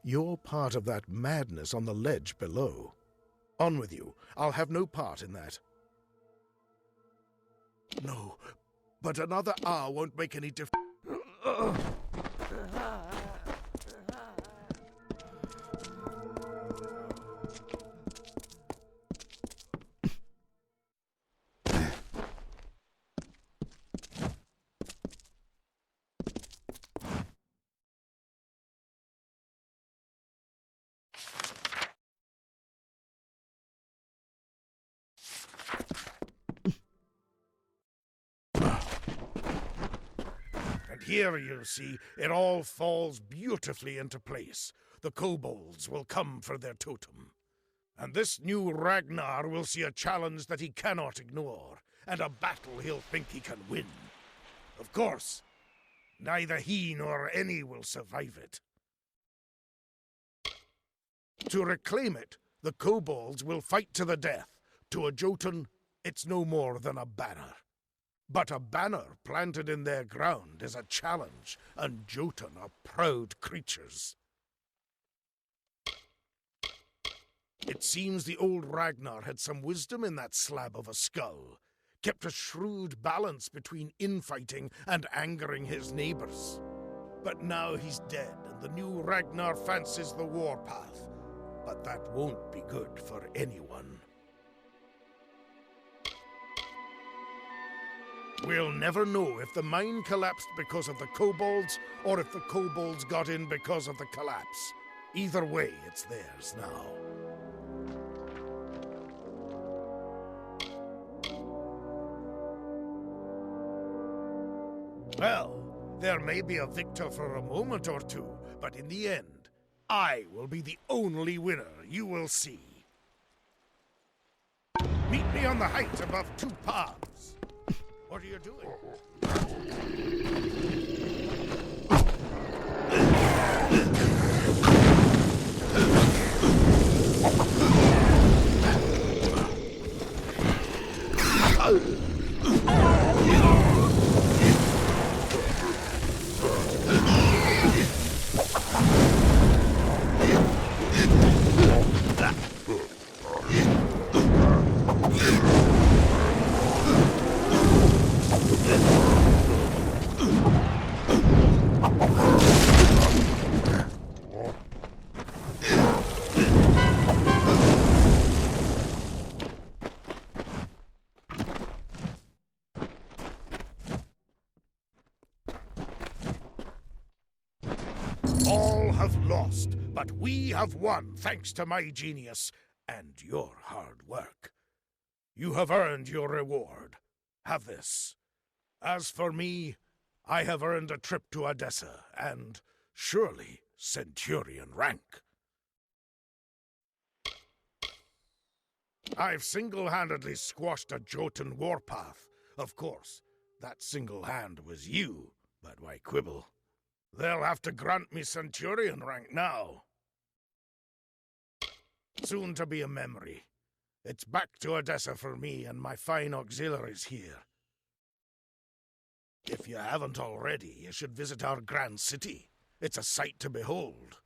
You're part of that madness on the ledge below. On with you. I'll have no part in that. No, but another hour won't make any difference. Here, you see, it all falls beautifully into place. The kobolds will come for their totem. And this new Ragnar will see a challenge that he cannot ignore, and a battle he'll think he can win. Of course, neither he nor any will survive it. To reclaim it, the kobolds will fight to the death. To a Jotun, it's no more than a banner. But a banner planted in their ground is a challenge, and Jotun are proud creatures. It seems the old Ragnar had some wisdom in that slab of a skull, kept a shrewd balance between infighting and angering his neighbors. But now he's dead, and the new Ragnar fancies the warpath. But that won't be good for anyone. We'll never know if the mine collapsed because of the kobolds, or if the kobolds got in because of the collapse. Either way, it's theirs now. Well, there may be a victor for a moment or two, but in the end, I will be the only winner, you will see. Meet me on the height above 2 palms. What are you doing? All have lost, but we have won thanks to my genius and your hard work. You have earned your reward. Have this. As for me, I have earned a trip to Odessa and, surely, Centurion rank. I've single-handedly squashed a Jotun warpath. Of course, that single hand was you, but why quibble? They'll have to grant me Centurion rank now. Soon to be a memory. It's back to Odessa for me and my fine auxiliaries here. If you haven't already, you should visit our grand city. It's a sight to behold.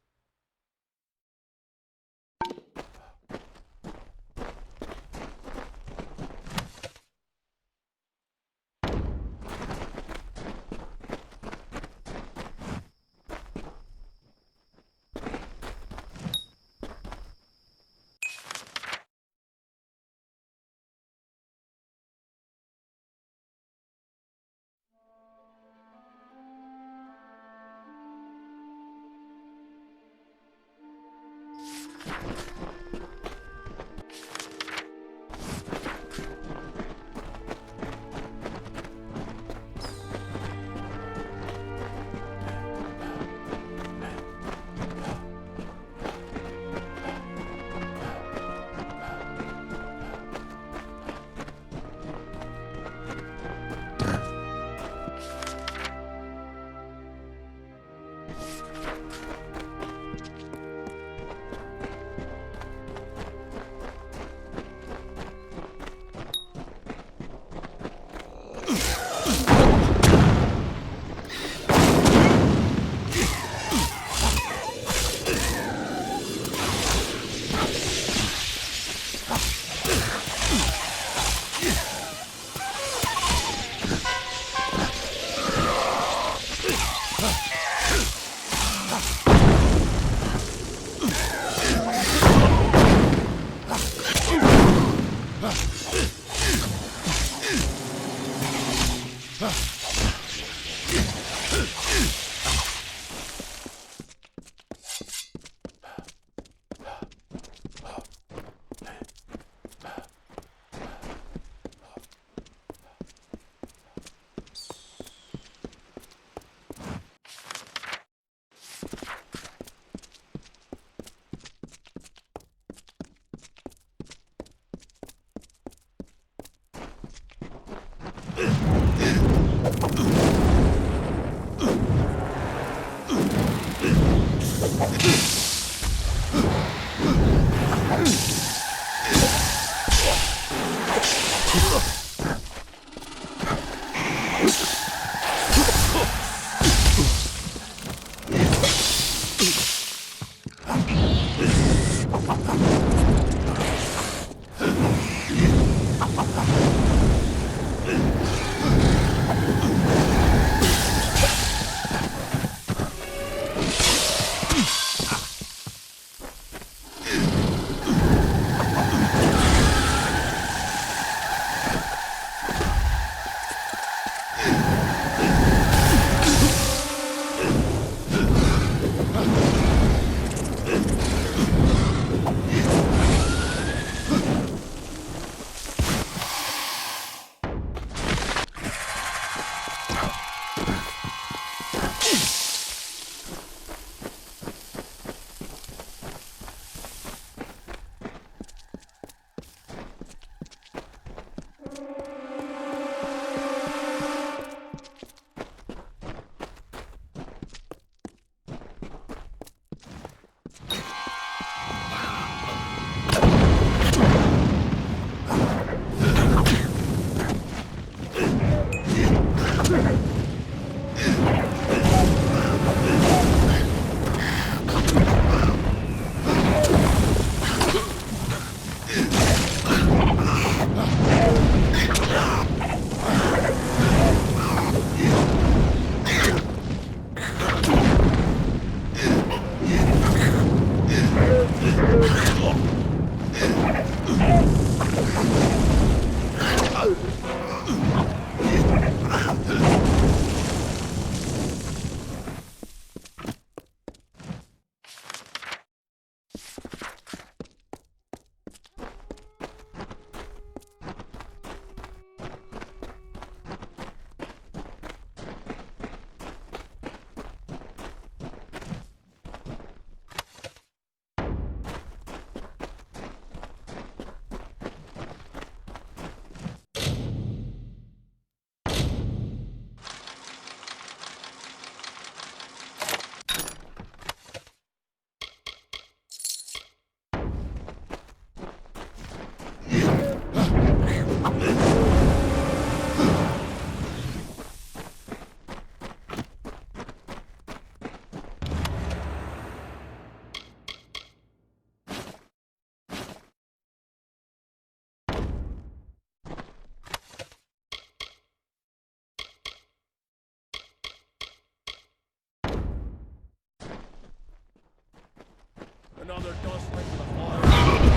Another dustling to the fire.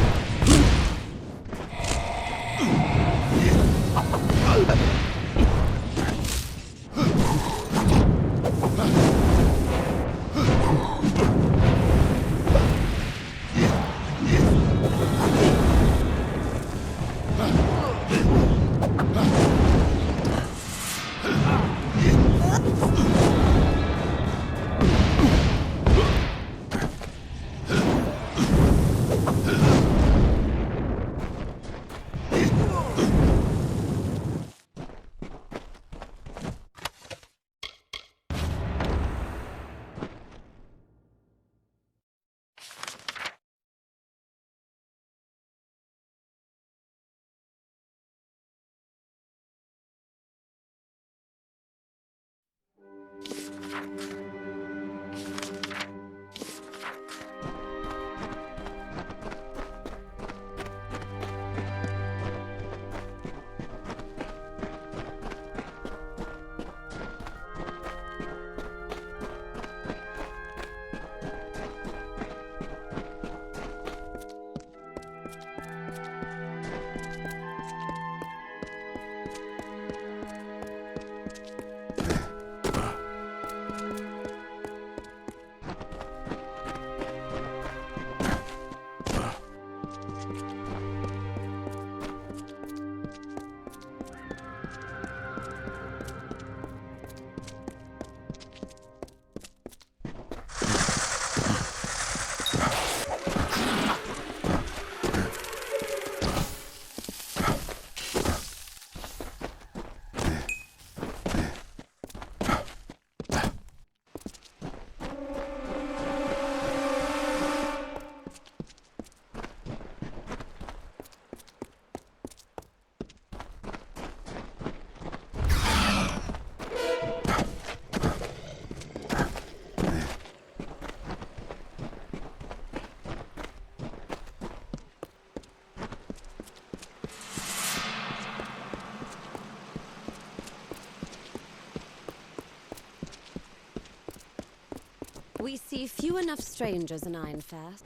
We see few enough strangers in Ironfast.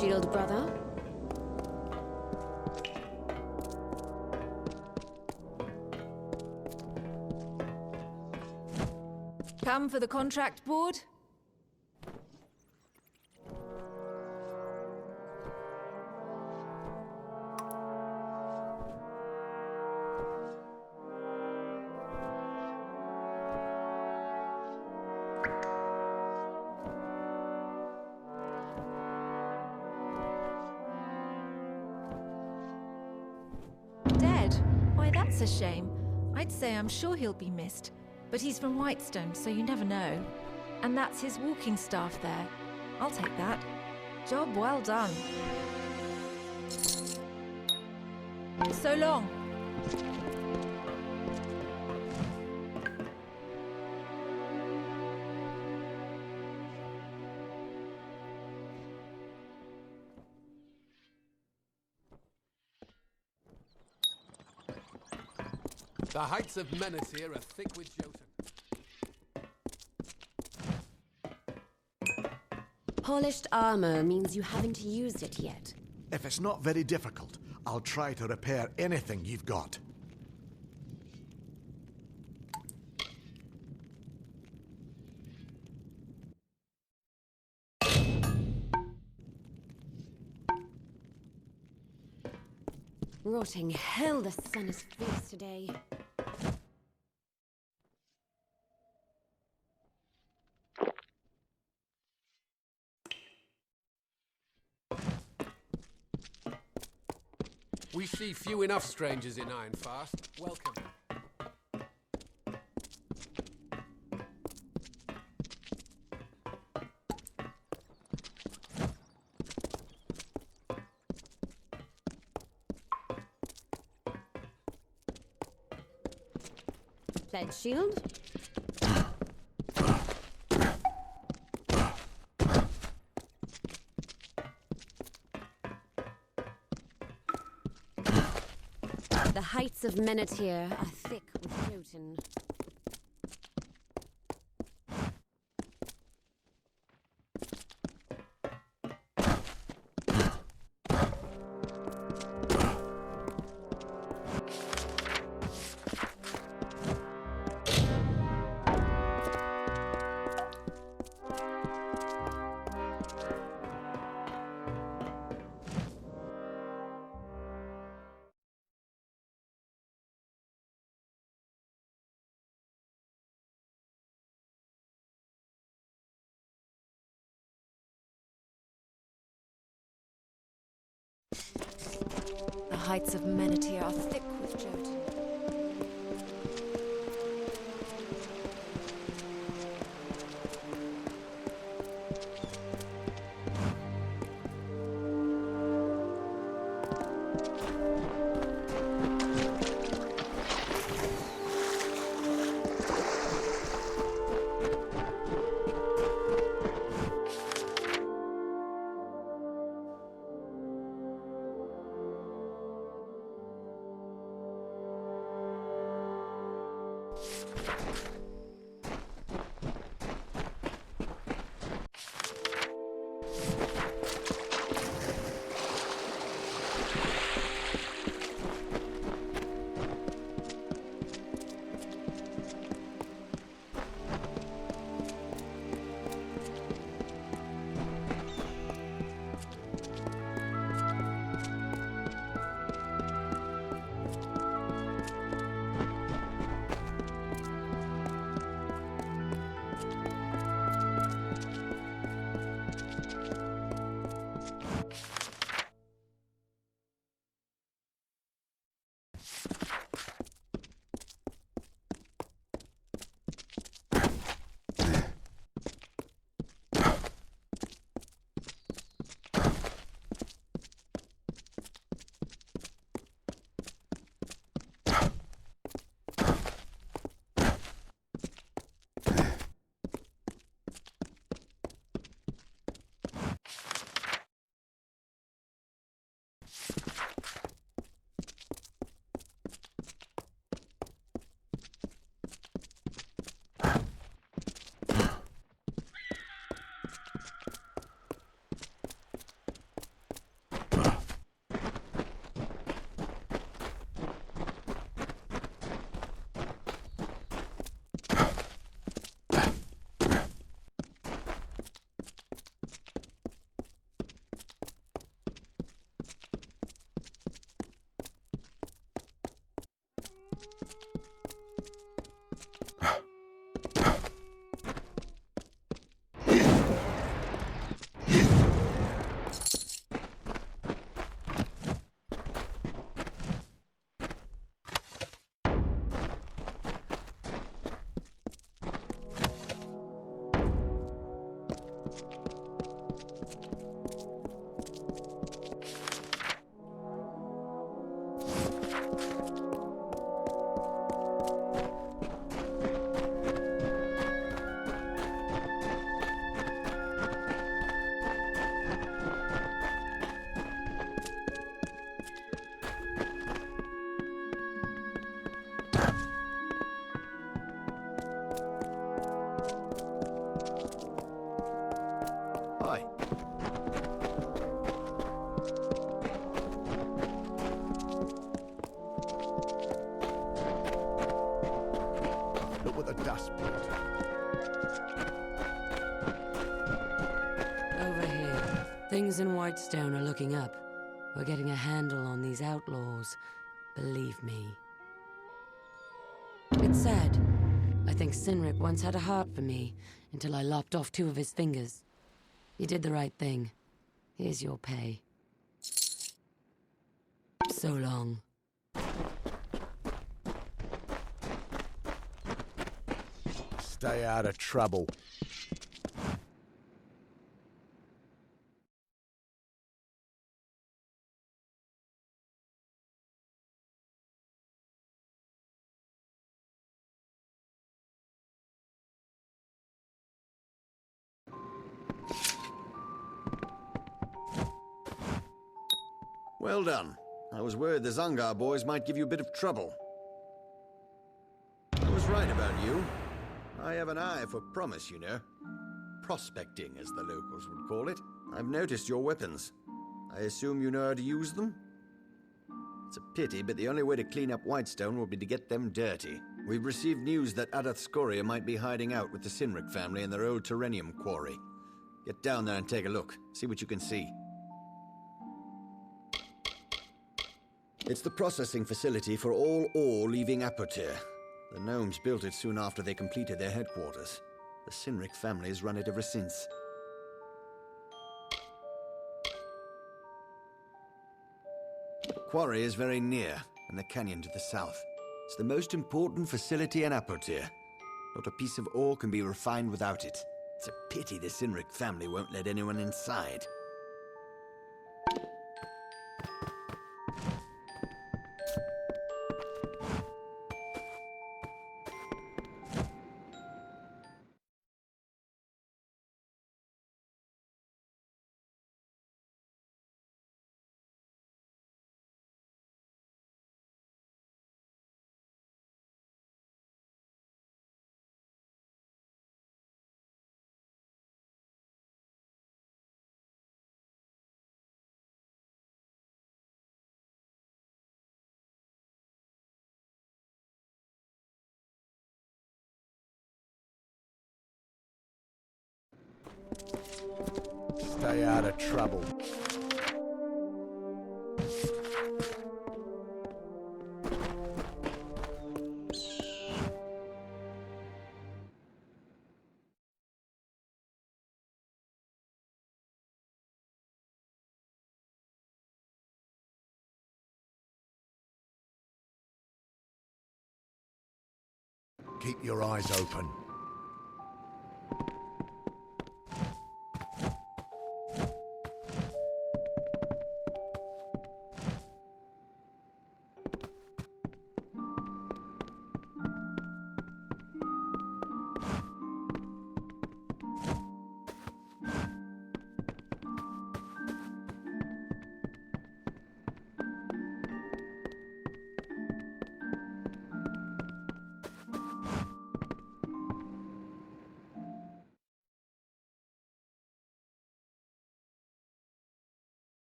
Shield brother? Come for the contract board? Dead? Why, that's a shame. I'd say I'm sure he'll be missed. But he's from Whitestone, so you never know. And that's his walking staff there. I'll take that. Job well done. So long. The heights of Menethir are thick with Jotun. Polished armor means you haven't used it yet. If it's not very difficult, I'll try to repair anything you've got. Rotting hell, the sun is fierce today. We see few enough strangers in Ironfast. Welcome. Pledge shield? The heights of Menethir are thick with Jotun. The heights of Menethir are thick with Jotun. Hi. Look what the dust brought. Over here. Things in Whitestone are looking up. We're getting a handle on these outlaws. Believe me. It's sad. I think Sinric once had a heart for me, until I lopped off 2 of his fingers. You did the right thing. Here's your pay. So long. Stay out of trouble. Well done. I was worried the Zangar boys might give you a bit of trouble. I was right about you. I have an eye for promise, you know. Prospecting, as the locals would call it. I've noticed your weapons. I assume you know how to use them? It's a pity, but the only way to clean up Whitestone will be to get them dirty. We've received news that Adath Scoria might be hiding out with the Sinric family in their old Terrenium quarry. Get down there and take a look. See what you can see. It's the processing facility for all ore leaving Apotir. The gnomes built it soon after they completed their headquarters. The Sinric family has run it ever since. The quarry is very near, and the canyon to the south. It's the most important facility in Apotir. Not a piece of ore can be refined without it. It's a pity the Sinric family won't let anyone inside. Stay out of trouble. Keep your eyes open.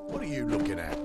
What are you looking at?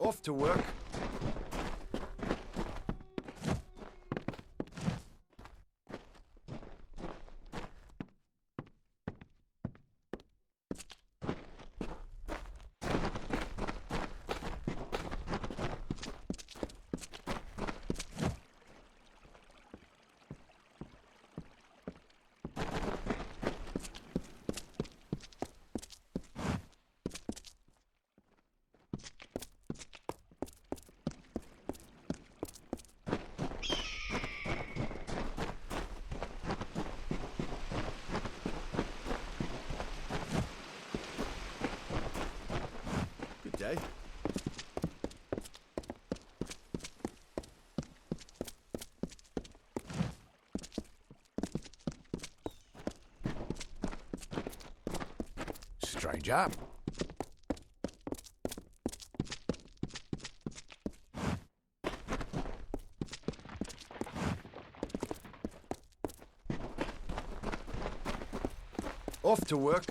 Off to work. Good day. Stranger. Off to work.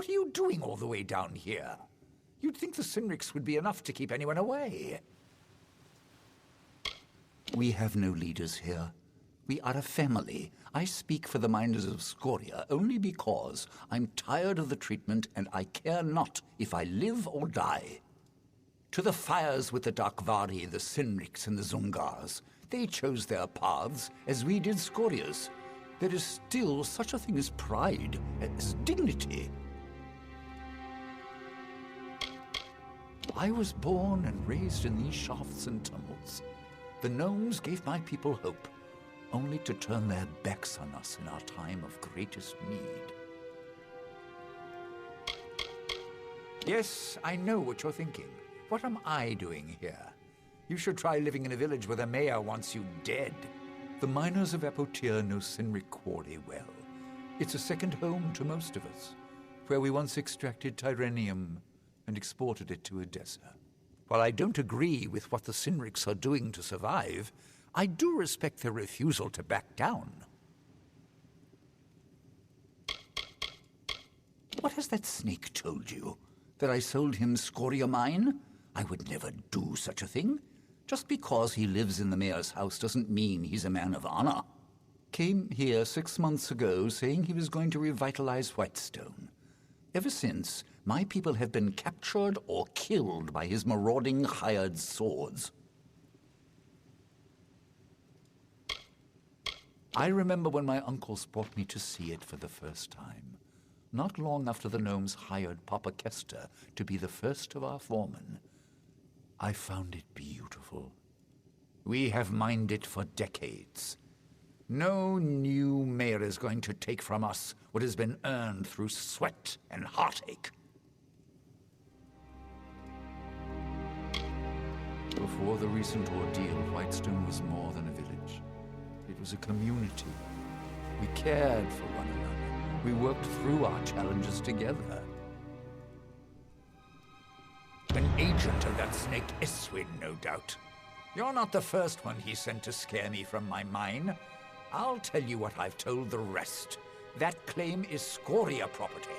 What are you doing all the way down here? You'd think the Sinrics would be enough to keep anyone away. We have no leaders here. We are a family. I speak for the miners of Scoria only because I'm tired of the treatment and I care not if I live or die. To the fires with the Darkvari, the Sinrics, and the Zungars. They chose their paths as we did Scoria's. There is still such a thing as pride, as dignity. I was born and raised in these shafts and tunnels. The gnomes gave my people hope, only to turn their backs on us in our time of greatest need. Yes, I know what you're thinking. What am I doing here? You should try living in a village where the mayor wants you dead. The miners of Apotyr know Cynric Quarry well. It's a second home to most of us, where we once extracted Tyrenium and exported it to Edessa. While I don't agree with what the Cynrics are doing to survive, I do respect their refusal to back down. What has that snake told you? That I sold him Scoria mine? I would never do such a thing. Just because he lives in the mayor's house doesn't mean he's a man of honor. Came here 6 months ago saying he was going to revitalize Whitestone. Ever since, my people have been captured or killed by his marauding hired swords. I remember when my uncles brought me to see it for the first time. Not long after the gnomes hired Papa Kester to be the first of our foremen. I found it beautiful. We have mined it for decades. No new mayor is going to take from us what has been earned through sweat and heartache. Before the recent ordeal, Whitestone was more than a village. It was a community. We cared for one another. We worked through our challenges together. An agent of that snake Eswin, no doubt. You're not the first one he sent to scare me from my mine. I'll tell you what I've told the rest. That claim is Scoria property.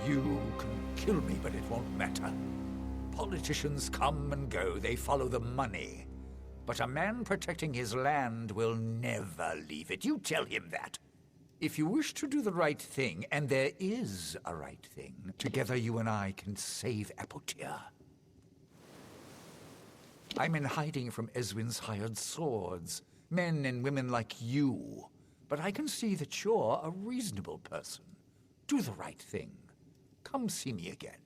You can kill me, but it won't matter. Politicians come and go, they follow the money. But a man protecting his land will never leave it. You tell him that. If you wish to do the right thing, and there is a right thing, together you and I can save Apotyr. I'm in hiding from Eswin's hired swords, men and women like you. But I can see that you're a reasonable person. Do the right thing. Come see me again.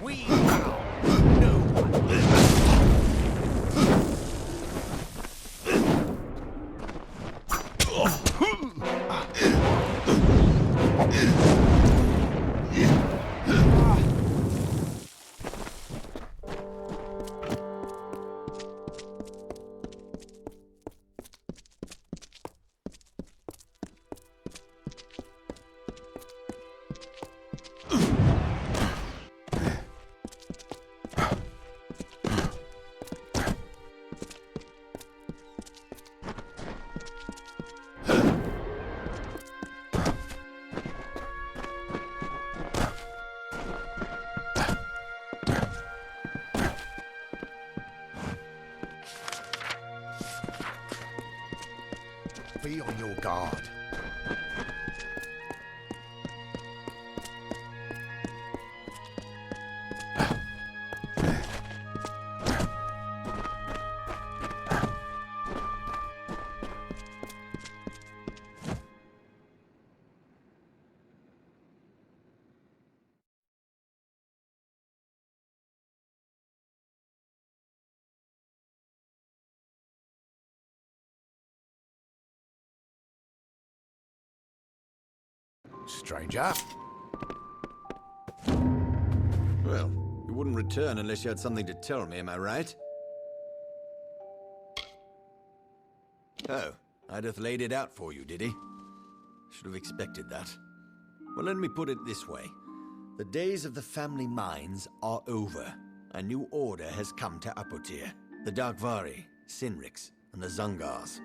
We vow Be on your guard. Stranger? Well, you wouldn't return unless you had something to tell me, am I right? Oh, Ideth laid it out for you, did he? Should have expected that. Well, let me put it this way. The days of the family mines are over. A new order has come to Apotir. The Darkvari, Sinriks, and the Zungars.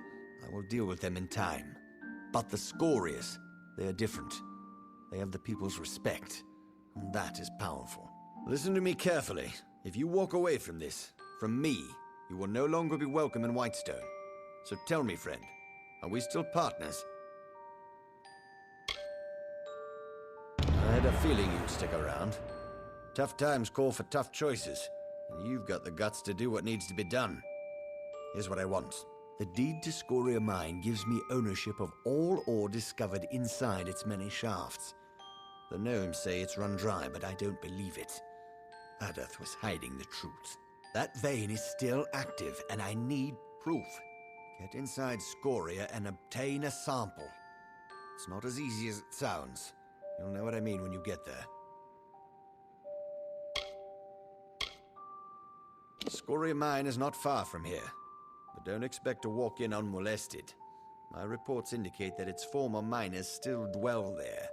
I will deal with them in time. But the Scorias, they are different. They have the people's respect, and that is powerful. Listen to me carefully. If you walk away from this, from me, you will no longer be welcome in Whitestone. So tell me, friend, are we still partners? I had a feeling you'd stick around. Tough times call for tough choices, and you've got the guts to do what needs to be done. Here's what I want. The deed to Scoria Mine gives me ownership of all ore discovered inside its many shafts. The gnomes say it's run dry, but I don't believe it. Ideth was hiding the truth. That vein is still active, and I need proof. Get inside Scoria and obtain a sample. It's not as easy as it sounds. You'll know what I mean when you get there. Scoria Mine is not far from here, but don't expect to walk in unmolested. My reports indicate that its former miners still dwell there.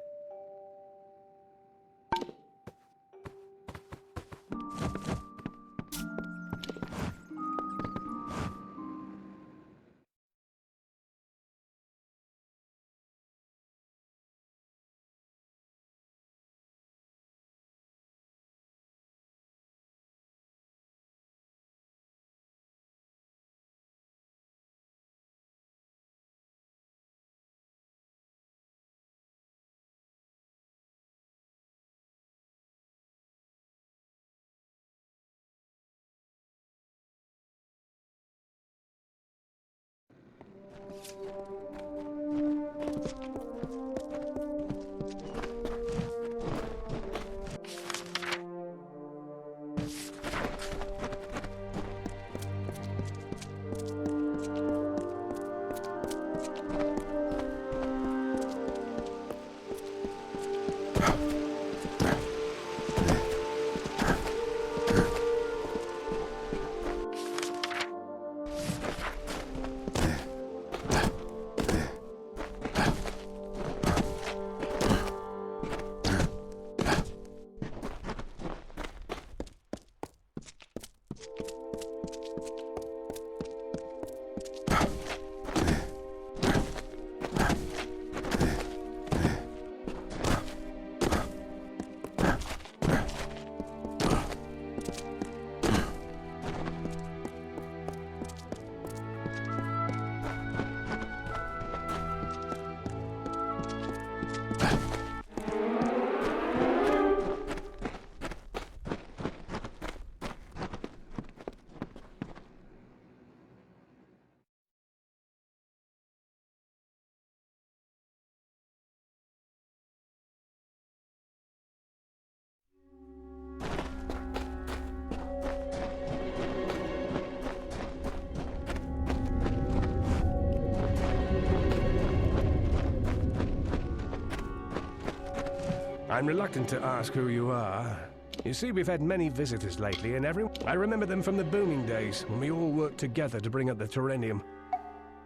I'm reluctant to ask who you are. You see, we've had many visitors lately, and I remember them from the booming days, when we all worked together to bring up the Terrenium.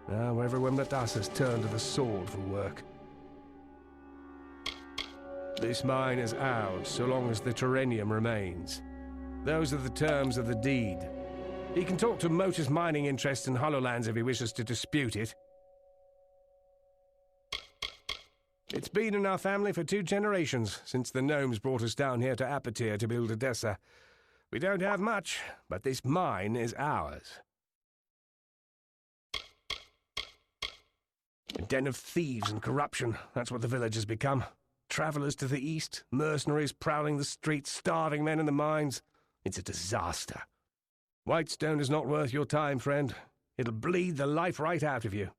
Now everyone but us has turned to the sword for work. This mine is ours, so long as the Terrenium remains. Those are the terms of the deed. He can talk to Motor's mining interests in Hollowlands if he wishes to dispute it. It's been in our family for 2 generations, since the gnomes brought us down here to Apotir to build Odessa. We don't have much, but this mine is ours. A den of thieves and corruption, that's what the village has become. Travellers to the east, mercenaries prowling the streets, starving men in the mines. It's a disaster. Whitestone is not worth your time, friend. It'll bleed the life right out of you.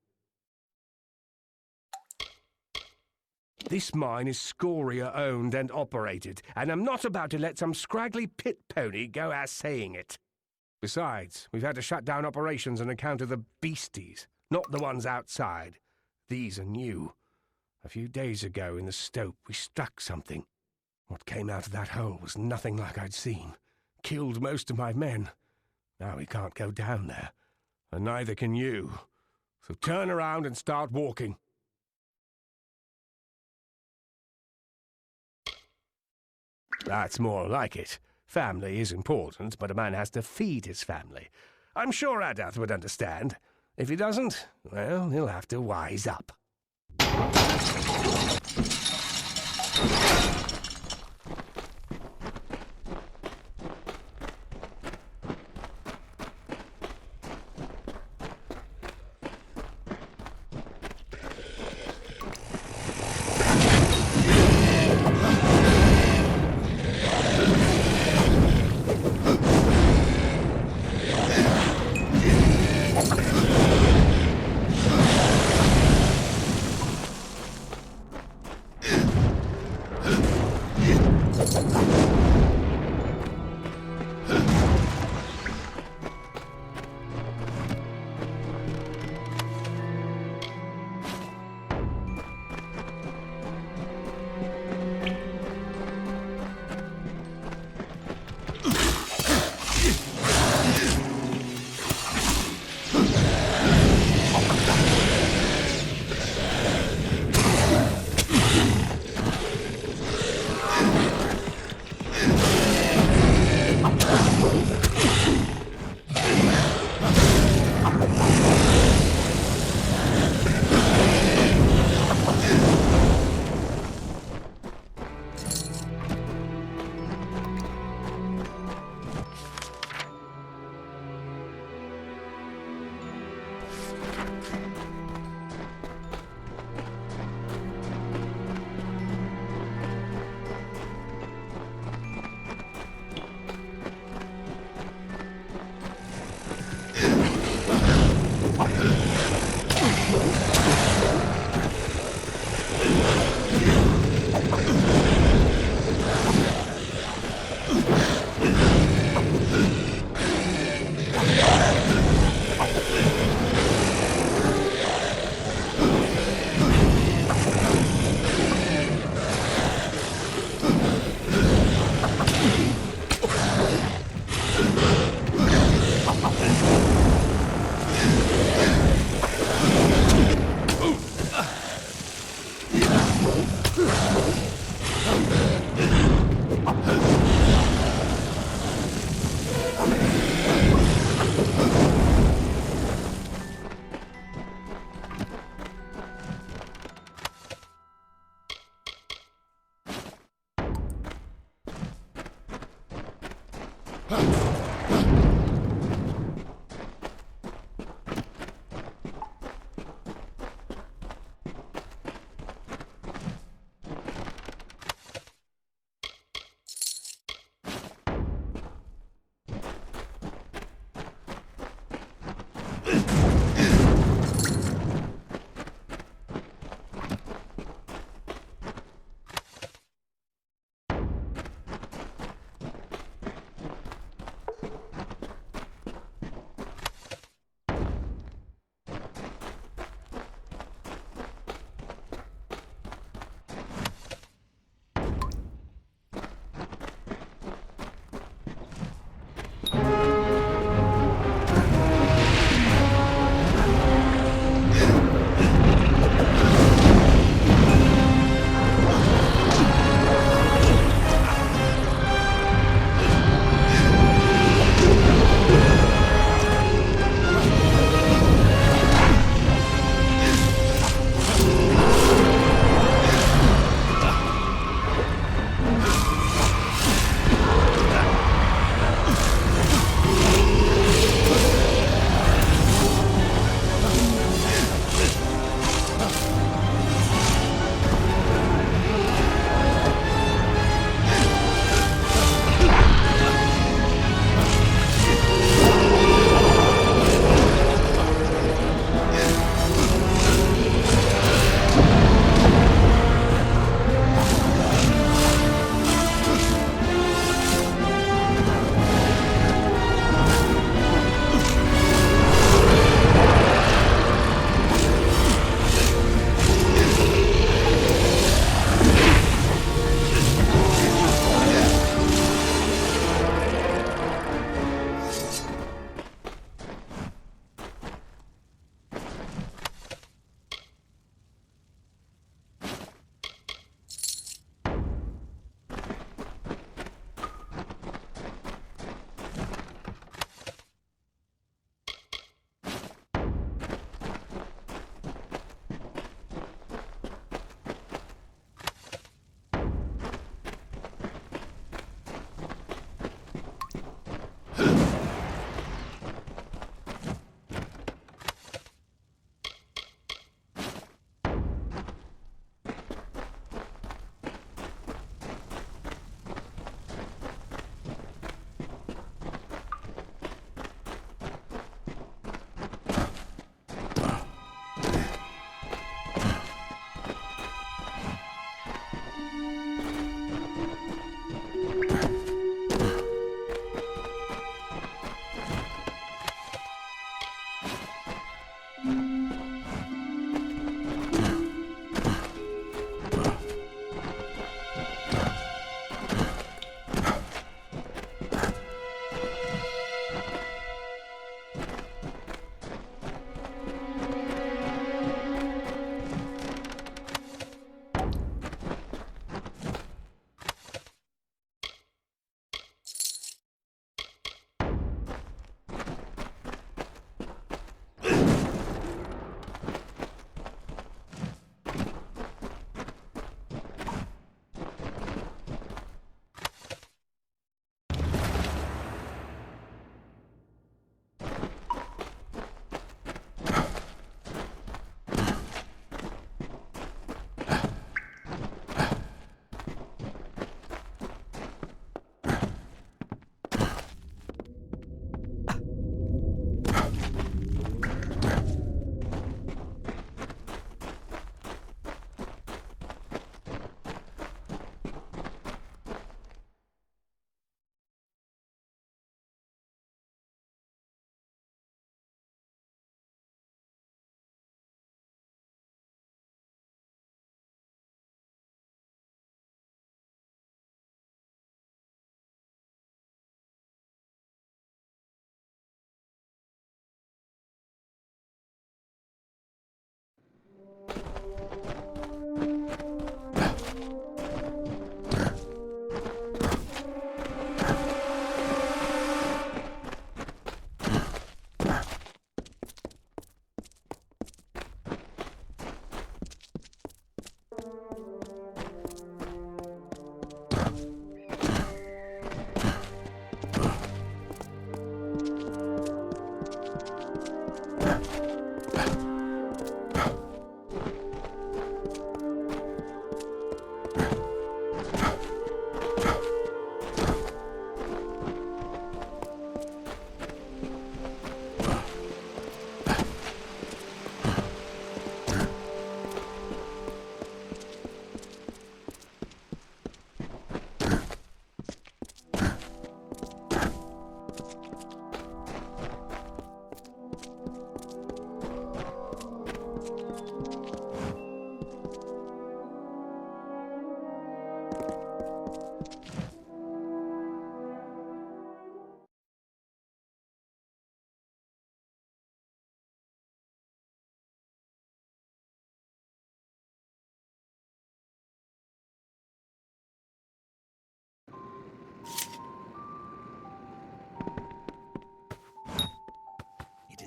This mine is Scoria-owned and operated, and I'm not about to let some scraggly pit pony go assaying it. Besides, we've had to shut down operations on account of the beasties, not the ones outside. These are new. A few days ago in the stope, we struck something. What came out of that hole was nothing like I'd seen. Killed most of my men. Now we can't go down there, and neither can you. So turn around and start walking. That's more like it. Family is important, but a man has to feed his family. I'm sure Adath would understand. If he doesn't, well, he'll have to wise up.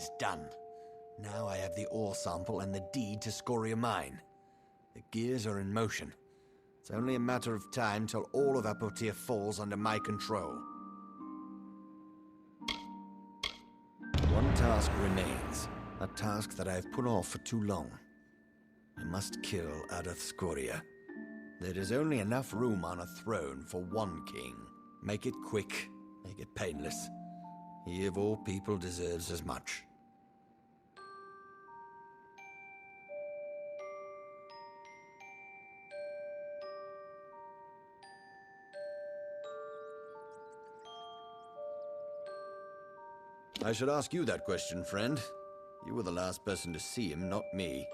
is done. Now I have the ore sample and the deed to Scoria Mine. The gears are in motion. It's only a matter of time till all of Apotir falls under my control. One task remains. A task that I have put off for too long. I must kill Adath Scoria. There is only enough room on a throne for one king. Make it quick. Make it painless. He of all people deserves as much. I should ask you that question, friend. You were the last person to see him, not me.